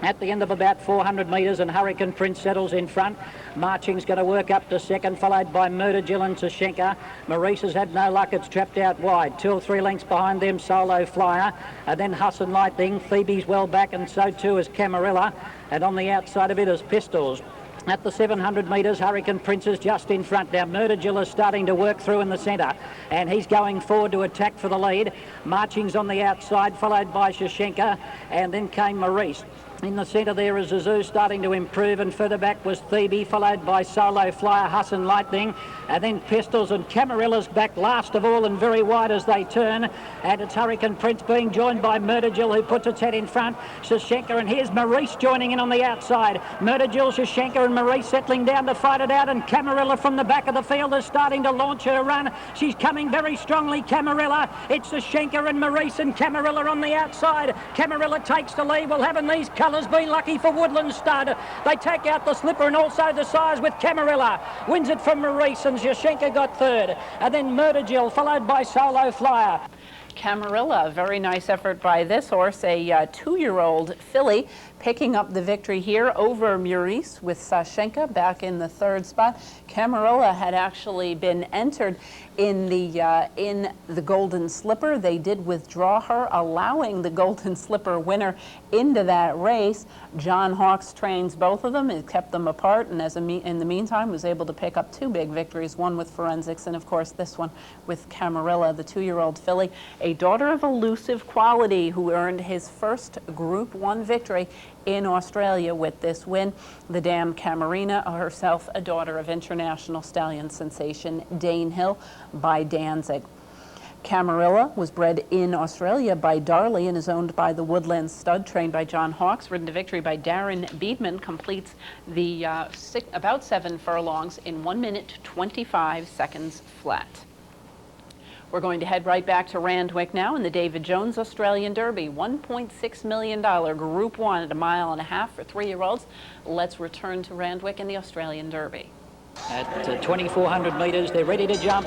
S4: At the end of about 400 metres, and Hurricane Prince settles in front. Marching's going to work up to second, followed by Murder Jill and Shashenka. Maurice has had no luck, it's trapped out wide. 2 or 3 lengths behind them, Solo Flyer, and then Hassan Lightning. Phoebe's well back, and so too is Camarilla, and on the outside of it is Pistols. At the 700 metres, Hurricane Prince is just in front. Now Murder Jill is starting to work through in the centre, and he's going forward to attack for the lead. Marching's on the outside, followed by Shashenka, and then came Maurice. In the centre there is Zazoo starting to improve, and further back was Thebe, followed by Solo Flyer, Hassan Lightning, and then Pistols, and Camarilla's back last of all and very wide as they turn, and it's Hurricane Prince being joined by Murder Jill, who puts its head in front. Shashenka, and here's Maurice joining in on the outside. Murder Jill, Shashenka and Maurice settling down to fight it out, and Camarilla from the back of the field is starting to launch her run. She's coming very strongly, Camarilla. It's Shashenka and Maurice and Camarilla on the outside. Camarilla takes the lead. Well, having these colours been lucky for Woodland Stud. They take out the slipper and also the size with Camarilla. Wins it from Maurice, and Shashenka got third. And then Murder Jill, followed by Solo Flyer.
S1: Camarilla, a very nice effort by this horse, a 2-year-old filly, picking up the victory here over Maurice with Shashenka back in the 3rd spot. Camarilla had actually been entered in the Golden Slipper. They did withdraw her, allowing the Golden Slipper winner into that race. John Hawkes trains both of them and kept them apart, and in the meantime was able to pick up 2 big victories, one with Forensics and of course this one with Camarilla, the 2-year-old filly, a daughter of Elusive Quality, who earned his first Group 1 victory in Australia with this win. The Dam Camarina, herself a daughter of international stallion sensation Dane Hill by Danzig. Camarilla was bred in Australia by Darley and is owned by the Woodland Stud, trained by John Hawkes. Ridden to victory by Darren Beedman, completes the about 7 furlongs in 1 minute 25 seconds flat. We're going to head right back to Randwick now in the David Jones Australian Derby. $1.6 million Group 1 at 1.5 miles for 3-year-olds. Let's return to Randwick in the Australian Derby.
S4: At 2,400 metres, they're ready to jump.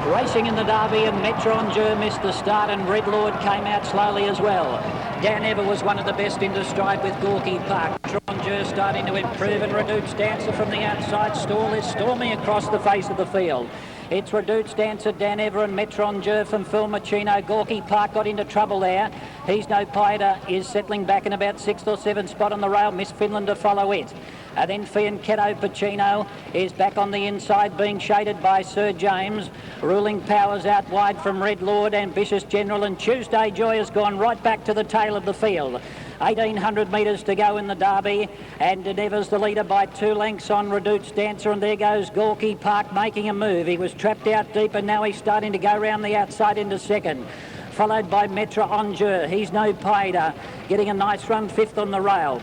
S4: Racing in the Derby, and Metron Jur missed the start, and Red Lord came out slowly as well. Dan Ever was one of the best into stride with Gorky Park. Metron Jur starting to improve, and Redout's Dancer from the outside stall is storming across the face of the field. It's Redout's Dancer, Dan Ever and Metron Jur from Phil Machino. Gorky Park got into trouble there. He's No Pida is settling back in about 6th or 7th spot on the rail. Miss Finland to follow it. And then Fianchetto Pacino is back on the inside, being shaded by Sir James. Ruling Powers out wide from Red Lord. Ambitious General, and Tuesday Joy has gone right back to the tail of the field. 1,800 metres to go in the Derby, and Never's the leader by 2 lengths on Reduce Dancer, and there goes Gorky Park making a move. He was trapped out deep and now he's starting to go round the outside into second. Followed by Metra Onjur. He's no Paida, getting a nice run 5th on the rail.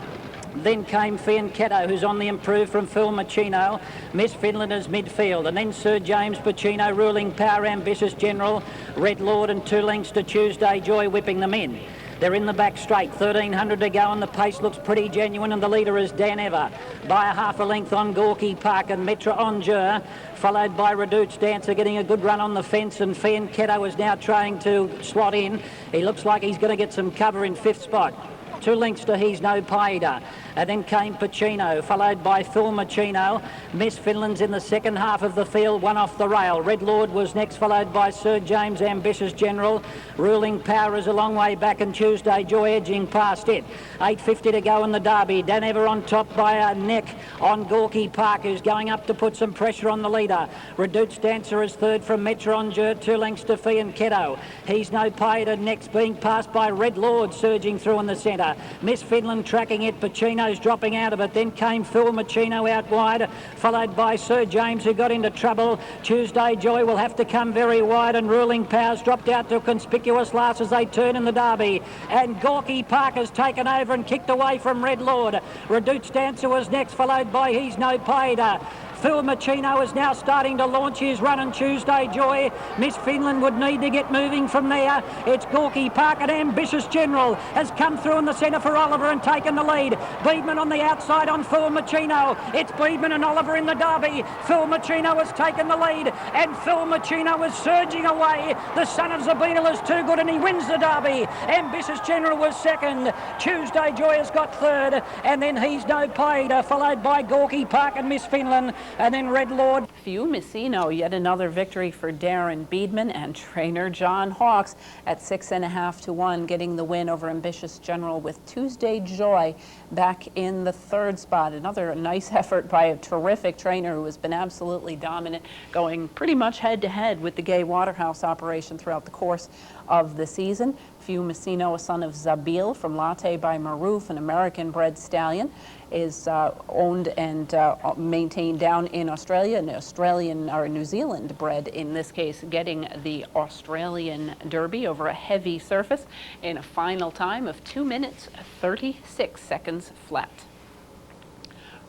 S4: Then came Fianchetto, who's on the improve from Phil Machino. Miss Finland is midfield. And then Sir James Pacino, Ruling Power, Ambitious General, Red Lord, and 2 lengths to Tuesday Joy whipping them in. They're in the back straight, 1,300 to go, and the pace looks pretty genuine, and the leader is Dan Ever by a half a length on Gorky Park, and Metra Onjur, followed by Reduce Dancer, getting a good run on the fence, and Fianchetto is now trying to slot in. He looks like he's going to get some cover in 5th spot. 2 lengths to He's No Paida. And then came Pacino, followed by Phil Machino. Miss Finland's in the second half of the field, 1 off the rail. Red Lord was next, followed by Sir James Ambitious General. Ruling Power is a long way back, and Tuesday Joy edging past it. 8.50 to go in the Derby. Dan Ever on top by a neck on Gorky Park, who's going up to put some pressure on the leader. Reduce Dancer is third from Metra Onjur, 2 lengths to Fianchetto. He's No Paida next, being passed by Red Lord, surging through in the centre. Miss Finland tracking it. Pacino's dropping out of it. Then came Phil Machino out wide, followed by Sir James, who got into trouble. Tuesday Joy will have to come very wide, and Ruling Powers dropped out to a conspicuous last as they turn in the Derby. And Gorky Park has taken over and kicked away from Red Lord. Reduce Dancer was next, followed by He's No Paida. Phil Machino is now starting to launch his run, and Tuesday Joy. Miss Finland would need to get moving from there. It's Gorky Park, and Ambitious General has come through in the centre for Oliver and taken the lead. Beedman on the outside on Phil Machino. It's Beedman and Oliver in the Derby. Phil Machino has taken the lead, and Phil Machino is surging away. The son of Zabinal is too good, and he wins the Derby. Ambitious General was second. Tuesday Joy has got third, and then He's No Paida, followed by Gorky Park and Miss Finland. And then Red Lord.
S1: Fiumicino, yet another victory for Darren Beedman, and trainer John Hawkes at 6.5 to 1, getting the win over Ambitious General, with Tuesday Joy back in the 3rd spot. Another nice effort by a terrific trainer who has been absolutely dominant, going pretty much head-to-head with the Gay Waterhouse operation throughout the course of the season. Fiumicino, a son of Zabil from Latte by Maroof, an American-bred stallion, is owned and maintained down in Australia, an Australian or New Zealand bred in this case, getting the Australian Derby over a heavy surface in a final time of 2 minutes 36 seconds flat.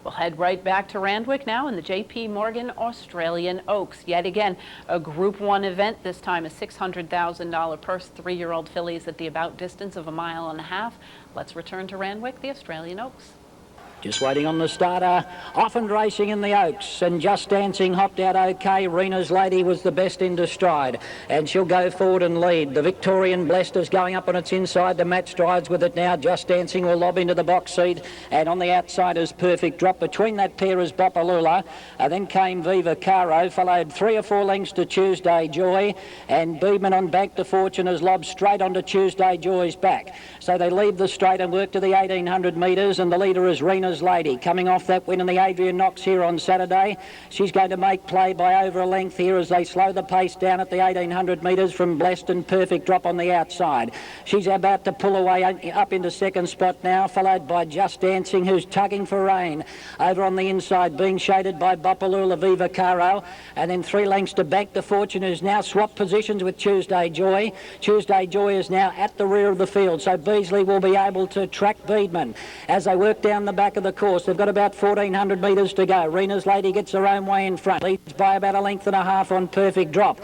S1: We'll head right back to Randwick now in the J.P. Morgan Australian Oaks. Yet again, a Group 1 event, this time a $600,000 purse, 3-year-old fillies at the about distance of 1.5 miles. Let's return to Randwick, the Australian Oaks.
S4: Just waiting on the starter, off and racing in the Oaks, and Just Dancing hopped out okay. Rena's Lady was the best into stride, and she'll go forward and lead. The Victorian Blessed is going up on its inside to match strides with it now. Just Dancing will lob into the box seat, and on the outside is Perfect Drop. Between that pair is Bopalula. Then came Viva Caro, followed 3 or 4 lengths to Tuesday Joy, and Beedman on Back to Fortune is lobbed straight onto Tuesday Joy's back. So they leave the straight and work to the 1,800 metres, and the leader is Rena's Lady, coming off that win in the Adrian Knox here on Saturday. She's going to make play by over a length here as they slow the pace down at the 1,800 metres from Blessed and Perfect Drop on the outside. She's about to pull away up into 2nd spot now, followed by Just Dancing, who's tugging for rein. Over on the inside, being shaded by Bopalula Viva Caro, and then 3 lengths to Back to Fortune, who's now swapped positions with Tuesday Joy. Tuesday Joy is now at the rear of the field, so Beasley will be able to track Beedman as they work down the back of the course. They've got about 1,400 metres to go. Rena's Lady gets her own way in front, leads by about 1.5 lengths on Perfect Drop.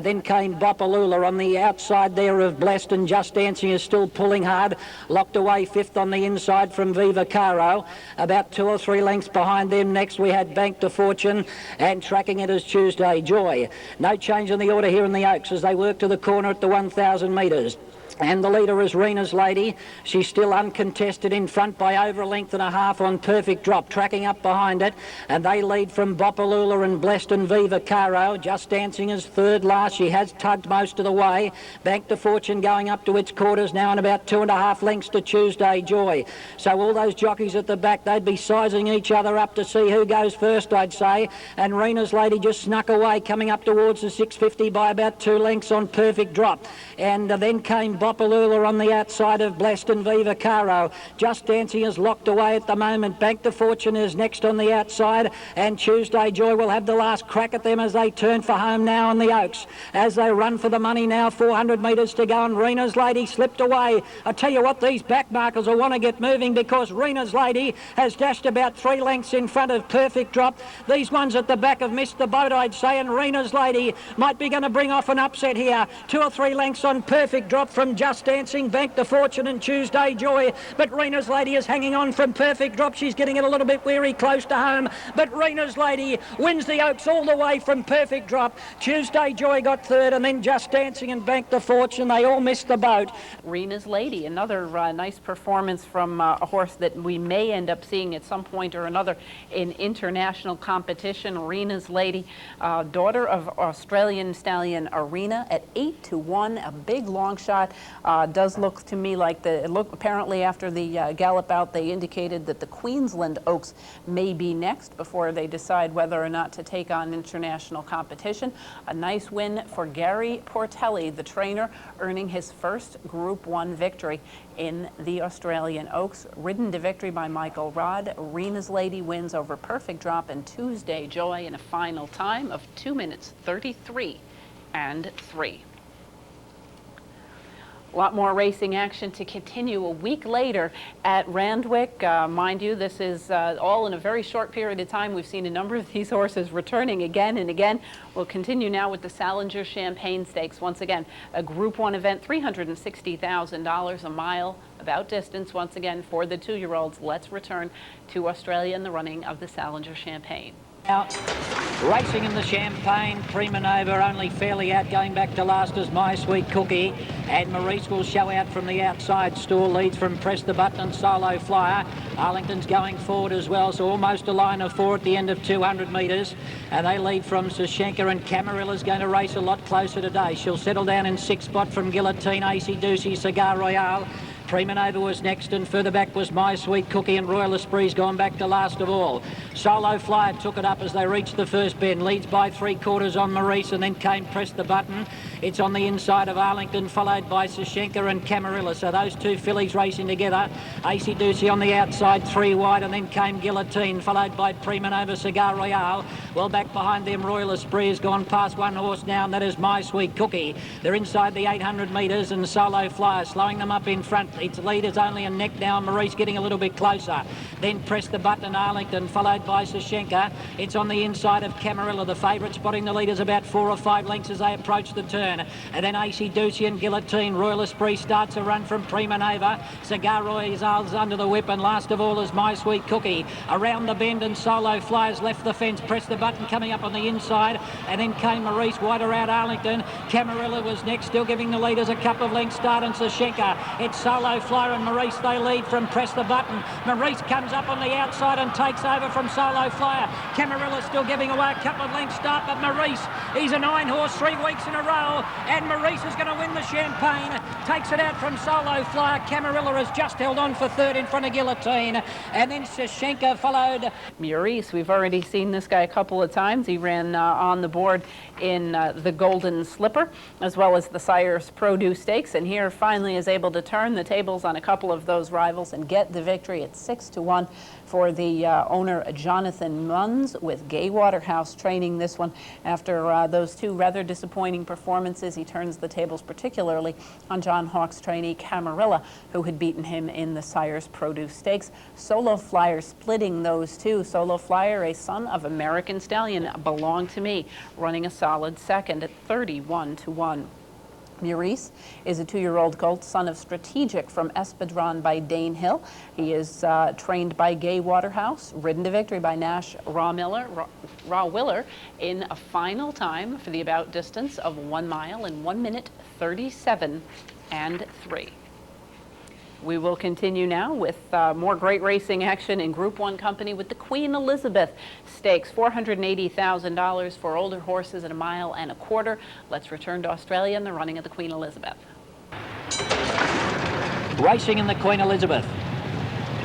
S4: Then came Bopalula on the outside there of Blessed, and Just Dancing is still pulling hard, locked away 5th on the inside from Viva Caro. About 2 or 3 lengths behind them next we had Bank to Fortune, and tracking it as Tuesday Joy. No change in the order here in the Oaks as they work to the corner at the 1,000 metres. And the leader is Rena's Lady. She's still uncontested in front by over 1.5 lengths on Perfect Drop, tracking up behind it. And they lead from Bopalula and Blessed and Viva Caro. Just Dancing is 3rd last. She has tugged most of the way. Bank to Fortune going up to its quarters now, and about 2.5 lengths to Tuesday Joy. So all those jockeys at the back, they'd be sizing each other up to see who goes first, I'd say. And Rena's Lady just snuck away, coming up towards the 650 by about 2 lengths on Perfect Drop. And then came Popalula on the outside of Blessed and Viva Caro. Just Dancing is locked away at the moment. Bank to Fortune is next on the outside, and Tuesday Joy will have the last crack at them as they turn for home now on the Oaks. As they run for the money now, 400 metres to go, and Rena's Lady slipped away. I tell you what, these back markers will want to get moving, because Rena's Lady has dashed about 3 lengths in front of Perfect Drop. These ones at the back have missed the boat, I'd say, and Rena's Lady might be going to bring off an upset here. 2 or 3 lengths on Perfect Drop from Just Dancing, Bank to Fortune and Tuesday Joy, but Rena's Lady is hanging on from Perfect Drop. She's getting it a little bit weary, close to home, but Rena's Lady wins the Oaks all the way from Perfect Drop. Tuesday Joy got third, and then Just Dancing and Bank to Fortune. They all missed the boat.
S1: Rena's Lady, another nice performance from a horse that we may end up seeing at some point or another in international competition. Rena's Lady, daughter of Australian stallion Arena, at 8-1, a big long shot. Does look to me like apparently after the gallop out, they indicated that the Queensland Oaks may be next before they decide whether or not to take on international competition. A nice win for Gary Portelli, the trainer, earning his first Group 1 victory in the Australian Oaks. Ridden to victory by Michael Rodd, Rena's Lady wins over Perfect Drop and Tuesday Joy in a final time of 2 minutes 33 and 3. A lot more racing action to continue a week later at Randwick. Mind you, this is all in a very short period of time. We've seen a number of these horses returning again and again. We'll continue now with the Salinger Champagne Stakes. Once again, a Group 1 event, $360,000 a mile, about distance once again for the 2-year-olds. Let's return to Australia and the running of the Salinger Champagne.
S4: Out, racing in the Champagne, Prima Nova only fairly out, going back to last as My Sweet Cookie, and Maurice will show out from the outside stall, leads from Press the Button and Solo Flyer. Arlington's going forward as well, so almost a line of 4 at the end of 200 metres, and they lead from Sashenka, and Camarilla's going to race a lot closer today. She'll settle down in 6th spot from Guillotine, AC Doocy, Cigar Royale. Prima Nova was next, and further back was My Sweet Cookie, and Royal Esprit's gone back to last of all. Solo Flyer took it up as they reached the first bend, leads by 3/4 on Maurice, and then came Press the Button. It's on the inside of Arlington, followed by Sashenka and Camarilla, so those two fillies racing together. AC Doocy on the outside, 3 wide, and then came Guillotine, followed by Prima Nova, Cigar Royale. Well, back behind them, Royal Esprit has gone past one horse now, and that is My Sweet Cookie. They're inside the 800 metres, and Solo Flyer slowing them up in front. Its lead is only a neck now, and Maurice getting a little bit closer. Then Press the Button, Arlington, followed by Sashenka. It's on the inside of Camarilla, the favourite, spotting the leaders about 4 or 5 lengths as they approach the turn. And then AC Doocy and Guillotine. Royal Esprit starts a run from Prima Nova. Cigar Royale's under the whip, and last of all is My Sweet Cookie. Around the bend, and Solo Flyers left the fence. Press the Button coming up on the inside, and then came Maurice, wider out Arlington. Camarilla was next, still giving the leaders a couple of lengths start, and Sashenka. It's Solo Flyer and Maurice, they lead from Press the Button. Maurice comes up on the outside and takes over from Solo Flyer. Camarilla still giving away a couple of lengths start, but Maurice, he's a 9-horse 3 weeks in a row, and Maurice is going to win the Champagne. Takes it out from Solo Flyer. Camarilla has just held on for third in front of Guillotine, and then Sashenka followed.
S1: Maurice, we've already seen this guy a couple of times. He ran on the board in the Golden Slipper, as well as the Sire's Produce Stakes, and here finally is able to turn the tables on a couple of those rivals and get the victory at 6-1 for the owner Jonathan Munns, with Gay Waterhouse training this one. After those 2 rather disappointing performances, he turns the tables particularly on John Hawk's trainee Camarilla, who had beaten him in the Sire's Produce Stakes. Solo Flyer splitting those 2. Solo Flyer, a son of American Stallion, Belong to Me, running a solid second at 31-1. Maurice is a 2-year-old colt, son of Strategic from Espadron by Dane Hill. He is trained by Gay Waterhouse, ridden to victory by Nash Rawiller in a final time for the about distance of 1 mile in 1 minute 37 and 3. We will continue now with more great racing action in Group 1 company with the Queen Elizabeth Stakes, $480,000 for older horses at 1.25 miles. Let's return to Australia and the running of the Queen Elizabeth.
S4: Racing in the Queen Elizabeth.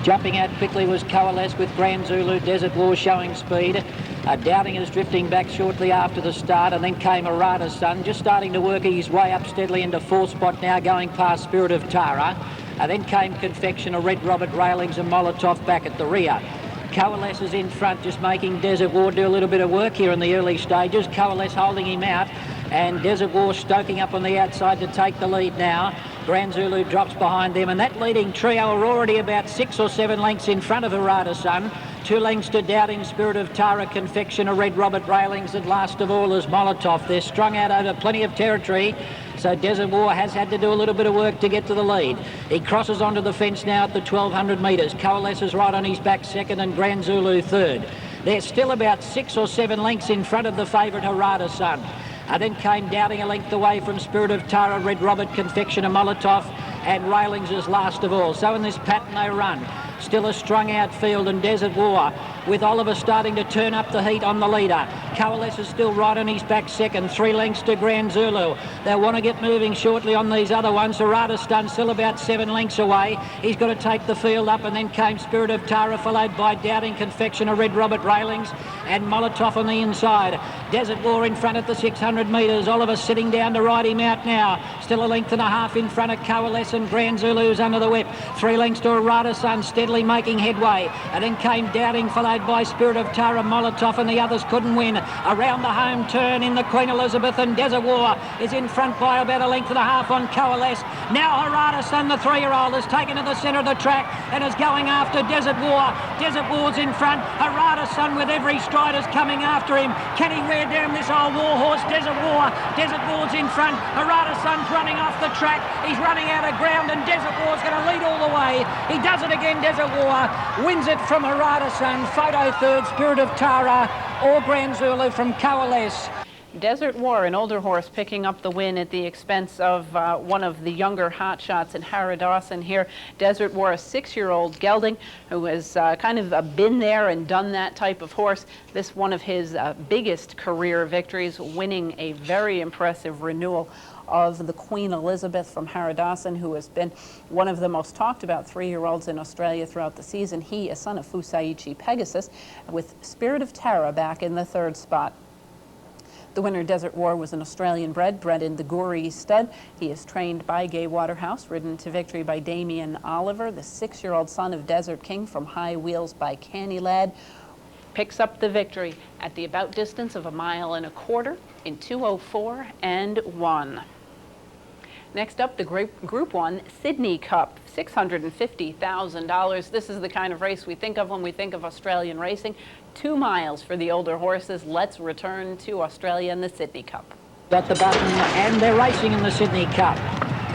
S4: Jumping out quickly was Coalesce with Grand Zulu. Desert War showing speed. Dowding is drifting back shortly after the start, and then came Arata Sun, just starting to work his way up steadily into fourth spot now, going past Spirit of Tara. Then came Confection, Red Robert, Railings and Molotov back at the rear. Coalesce is in front, just making Desert War do a little bit of work here in the early stages. Coalesce holding him out, and Desert War stoking up on the outside to take the lead now. Grand Zulu drops behind them, and that leading trio are already about 6 or 7 lengths in front of Arata Sun. 2 lengths to Doubting, Spirit of Tara, Confection, Red Robert, Railings, and last of all is Molotov. They're strung out over plenty of territory, so Desert War has had to do a little bit of work to get to the lead. He crosses onto the fence now at the 1200 metres. Coalesce is right on his back second, and Grand Zulu third. They're still about 6 or 7 lengths in front of the favourite Arata Sun. Then came Doubting a length away from Spirit of Tara, Red Robert, Confection and Molotov, and Railings is last of all. So in this pattern they run. Still a strung out field, and Desert War with Oliver starting to turn up the heat on the leader. Coalesce is still right on his back second, 3 lengths to Grand Zulu. They want to get moving shortly on these other ones. Arata Sun still about 7 lengths away. He's got to take the field up, and then came Spirit of Tara, followed by Doubting, Confection, Red Robert, Railings and Molotov on the inside. Desert War in front at the 600 metres. Oliver sitting down to ride him out now. Still a length and a half in front of Coalesce, and Grand Zulu's under the whip. 3 lengths to Arata Sun, steadily making headway. And then came Doubting, followed by Spirit of Tara, Molotov, and the others couldn't win. Around the home turn in the Queen Elizabeth, and Desert War is in front by about 1.5 lengths on Coalesce. Now Arata Sun, the 3-year-old, is taken to the centre of the track and is going after Desert War. Desert War's in front. Arata Sun with every stride is coming after him. Can he wear down this old war horse, Desert War? Desert War's in front. Arata Sun's running off the track. He's running out of ground, and Desert War's going to lead all the way. He does it again. Desert War wins it from Arata Sun. Photo third, Spirit of Tara or Grand Zulu from Coalesce.
S1: Desert War, an older horse, picking up the win at the expense of one of the younger hotshots in Harry Dawson here. Desert War, a 6-year-old gelding who has kind of been there and done that type of horse. This one of his biggest career victories, winning a very impressive renewal of the Queen Elizabeth from Harry Dawson, who has been one of the most talked about 3-year-olds in Australia throughout the season. He, a son of Fusaichi Pegasus, with Spirit of Tara back in the 3rd spot. The winner, Desert War, was an Australian bred in the Gorey stud. He is trained by Gay Waterhouse, ridden to victory by Damien Oliver, the 6-year-old son of Desert King from High Wheels by Canny Lad. Picks up the victory at the about distance of 1.25 miles in 2:04 and 1. Next up, the Group 1 Sydney Cup, $650,000. This is the kind of race we think of when we think of Australian racing. 2 miles for the older horses. Let's return to Australia and the Sydney Cup.
S4: Got the button, and they're racing in the Sydney Cup.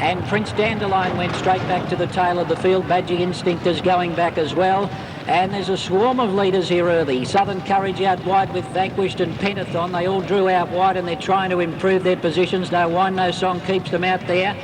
S4: And Prince Dandelion went straight back to the tail of the field. Magic Instinct is going back as well. And there's a swarm of leaders here early. Southern Courage out wide with Vanquished and Pentathon. They all drew out wide, and they're trying to improve their positions. No Wine, No Song keeps them out there.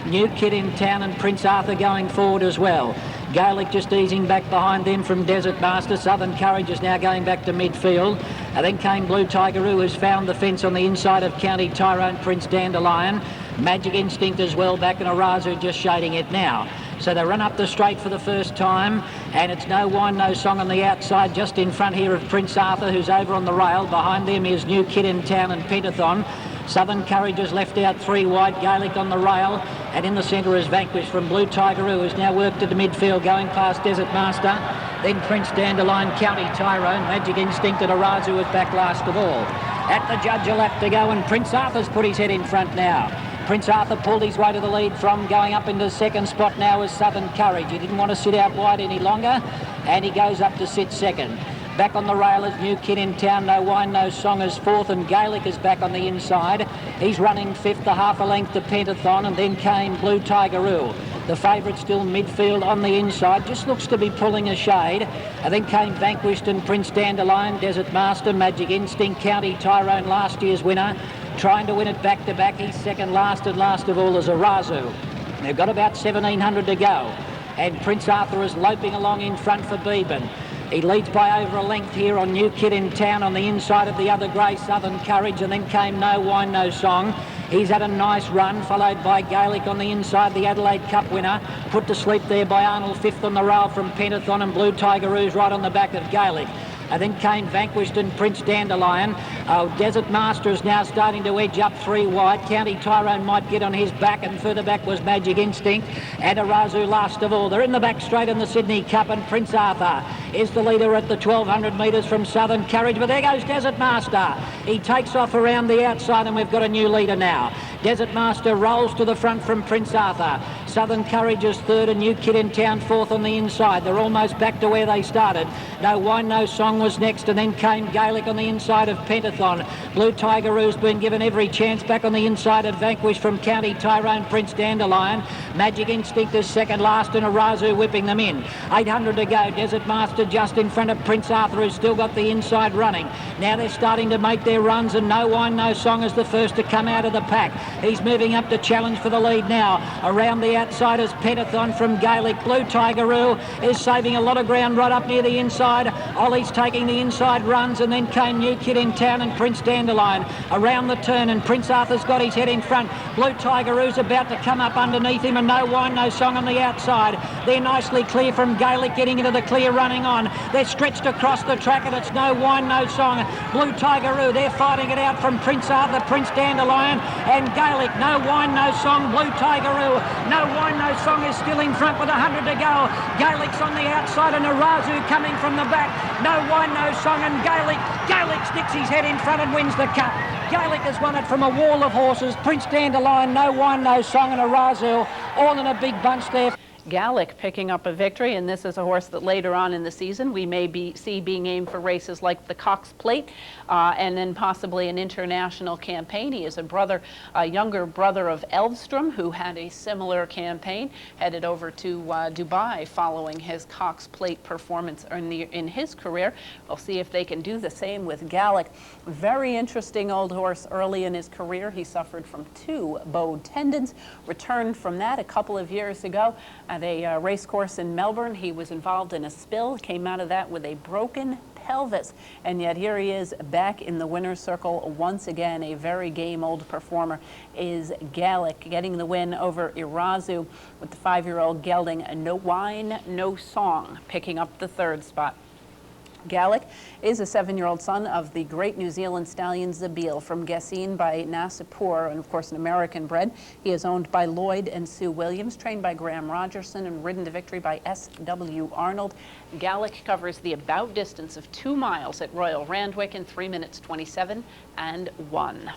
S4: New Kid in Town and Prince Arthur going forward as well. Gaelic just easing back behind them from Desert Master. Southern Courage is now going back to midfield. And then came Blue Tiger, who has found the fence on the inside of County Tyrone, Prince Dandelion. Magic Instinct as well back, and Arazu just shading it now. So they run up the straight for the first time, and it's No Wine, No Song on the outside, just in front here of Prince Arthur, who's over on the rail. Behind them is New Kid in Town and Pentathon. Southern Courage has left out 3 wide, Gaelic on the rail, and in the centre is Vanquished from Blue Tiger, who has now worked to the midfield, going past Desert Master. Then Prince Dandelion, County Tyrone, Magic Instinct, and Arazu is back last of all. At the judge, a lap to go, and Prince Arthur's put his head in front now. Prince Arthur pulled his way to the lead from going up into the 2nd spot now is Southern Courage. He didn't want to sit out wide any longer, and he goes up to sit 2nd. Back on the rail is New Kid in Town, No Wine, No Song is 4th, and Gaelic is back on the inside. He's running 5th, a half a length to Pentathon, and then came Blue Tigeroo. The favourite still midfield on the inside, just looks to be pulling a shade. And then came Vanquished and Prince Dandelion, Desert Master, Magic Instinct, County Tyrone, last year's winner. Trying to win it back-to-back. He's second last, and last of all is Arazu. They've got about 1,700 to go. And Prince Arthur is loping along in front for Beeben. He leads by over a length here on New Kid in Town on the inside of the other grey Southern Courage, and then came No Wine, No Song. He's had a nice run, followed by Gaelic on the inside, the Adelaide Cup winner. Put to sleep there by Arnold, fifth on the rail from Pentathon, and Blue Tigeroo's right on the back of Gaelic. And then came Vanquished and Prince Dandelion. Desert Master is now starting to edge up 3 wide. County Tyrone might get on his back, and further back was Magic Instinct. And Arazu last of all. They're in the back straight in the Sydney Cup, and Prince Arthur is the leader at the 1,200 metres from Southern Courage. But there goes Desert Master. He takes off around the outside, and we've got a new leader now. Desert Master rolls to the front from Prince Arthur. Southern Courage is third, and New Kid in Town fourth on the inside. They're almost back to where they started. No Wine, No Song was next, and then came Gaelic on the inside of Pentathon. Blue Tigeroo's been given every chance. Back on the inside of Vanquish from County Tyrone, Prince Dandelion. Magic Instinct is second last, and Arazu whipping them in. 800 to go. Desert Master just in front of Prince Arthur, who's still got the inside running. Now they're starting to make their runs, and No Wine, No Song is the first to come out of the pack. He's moving up to challenge for the lead now. Around the outside is Pentathon from Gaelic. Blue Tigeroo is saving a lot of ground right up near the inside. Ollie's taking the inside runs, and then came New Kid in Town and Prince Dandelion around the turn, and Prince Arthur's got his head in front. Blue Tigeroo's about to come up underneath him, and No Wine, No Song on the outside. They're nicely clear from Gaelic, getting into the clear, running on. They're stretched across the track, and it's No Wine, No Song. Blue Tigeroo, they're fighting it out from Prince Arthur, Prince Dandelion, and Gaelic. No Wine, No Song, Blue Tigeroo. No Wine, No Song is still in front with 100 to go. Gaelic's on the outside, and Arazu coming from the back. No Wine, No Song, and Gaelic. Gaelic sticks his head in front and wins the cup. Gaelic has won it from a wall of horses. Prince Dandelion, No Wine, No Song, and Arazu all in a big bunch there.
S1: Gaelic picking up a victory, and this is a horse that later on in the season we may see being aimed for races like the Cox Plate and then possibly an international campaign. He is a younger brother of Elvstrom, who had a similar campaign, headed over to Dubai following his Cox Plate performance in his career. We'll see if they can do the same with Gaelic. Very interesting old horse early in his career. He suffered from 2 bowed tendons, returned from that a couple of years ago. At a race course in Melbourne, he was involved in a spill, came out of that with a broken pelvis, and yet here he is back in the winner's circle once again. A very game old performer is Gaelic, getting the win over Arazu, with the 5-year-old gelding No Wine, No Song picking up the 3rd spot. Gaelic is a 7-year-old son of the great New Zealand stallion Zabeel from Gessine by Nasipur, and of course an American bred. He is owned by Lloyd and Sue Williams, trained by Graham Rogerson, and ridden to victory by S.W. Arnold. Gaelic covers the about distance of 2 miles at Royal Randwick in 3 minutes 27 and 1.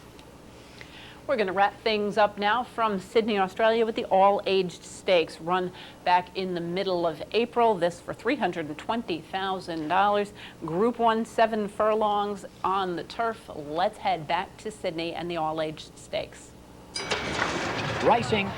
S1: We're going to wrap things up now from Sydney, Australia, with the all-aged stakes run back in the middle of April. This for $320,000. Group 1, 7 furlongs on the turf. Let's head back to Sydney and the all-aged stakes.
S4: Racing,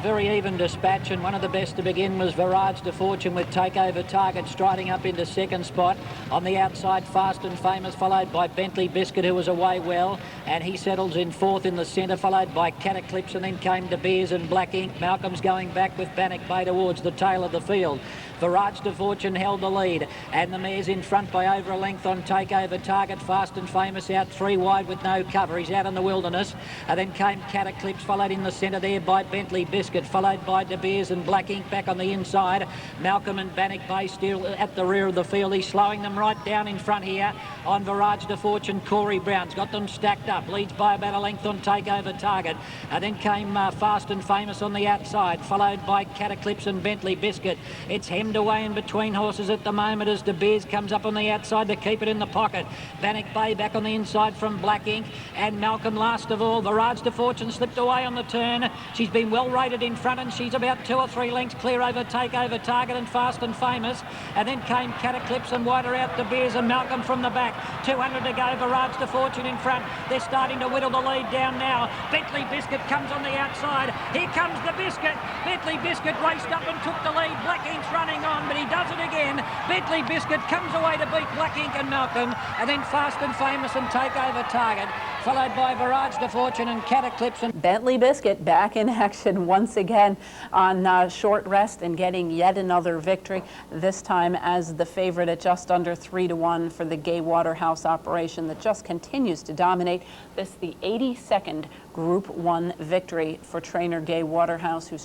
S4: very even dispatch, and one of the best to begin was Virage de Fortune with Takeover Target striding up into 2nd spot. On the outside, Fast and Famous, followed by Bentley Biscuit, who was away well, and he settles in 4th in the centre, followed by Cataclysm, and then came De Beers and Black Ink. Malcolm's going back with Bannock Bay towards the tail of the field. Virage de Fortune held the lead, and the mare's in front by over a length on Takeover Target. Fast and Famous out 3 wide with no cover. He's out in the wilderness. And then came Cataclysm, followed in the centre there by Bentley Biscuit, followed by De Beers and Black Ink back on the inside. Malcolm and Bannock Bay still at the rear of the field. He's slowing them right down in front here on Virage de Fortune. Corey Brown's got them stacked up, leads by about a length on Takeover Target. And then came Fast and Famous on the outside, followed by Cataclysm and Bentley Biscuit. It's hemmed away in between horses at the moment as De Beers comes up on the outside to keep it in the pocket. Bannock Bay back on the inside from Black Ink, and Malcolm last of all. Virage de Fortune slipped away on the turn. She's been well rated in front, and she's about 2 or 3 lengths clear over Takeover Target and Fast and Famous. And then came Cataclysm and wider out De Beers and Malcolm from the back. 200 to go, Virage de Fortune in front. They're starting to whittle the lead down now. Bentley Biscuit comes on the outside. Here comes the Biscuit. Bentley Biscuit raced up and took the lead. Black Ink's running on, but he does does it again. Bentley Biscuit comes away to beat Black Ink and Malcolm, and then Fast and Famous and Takeover Target, followed by Barrage de Fortune and Cataclysm. And
S1: Bentley Biscuit back in action once again on short rest and getting yet another victory, this time as the favorite at just under 3-1 for the Gay Waterhouse operation that just continues to dominate. This the 82nd Group 1 victory for trainer Gay Waterhouse, whose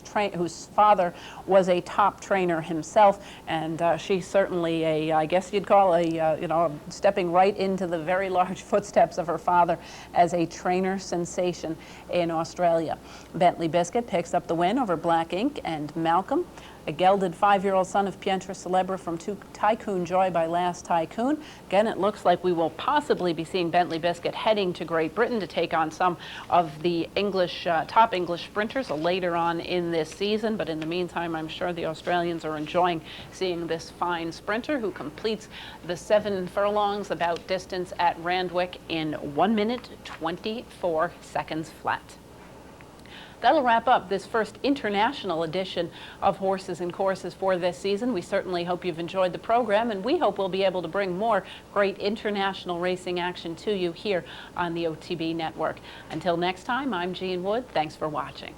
S1: father was a top trainer himself, and she's certainly I guess you'd call stepping right into the very large footsteps of her father as a trainer sensation in Australia. Bentley Biscuit picks up the win over Black Ink and Malcolm, a gelded 5-year-old son of Pientra Celebra from Tycoon Joy by Last Tycoon. Again, it looks like we will possibly be seeing Bentley Biscuit heading to Great Britain to take on some of the top English sprinters later on in this season. But in the meantime, I'm sure the Australians are enjoying seeing this fine sprinter who completes the 7 furlongs about distance at Randwick in 1 minute 24 seconds flat. That'll wrap up this first international edition of Horses and Courses for this season. We certainly hope you've enjoyed the program, and we hope we'll be able to bring more great international racing action to you here on the OTB network. Until next time, I'm Jean Wood. Thanks for watching.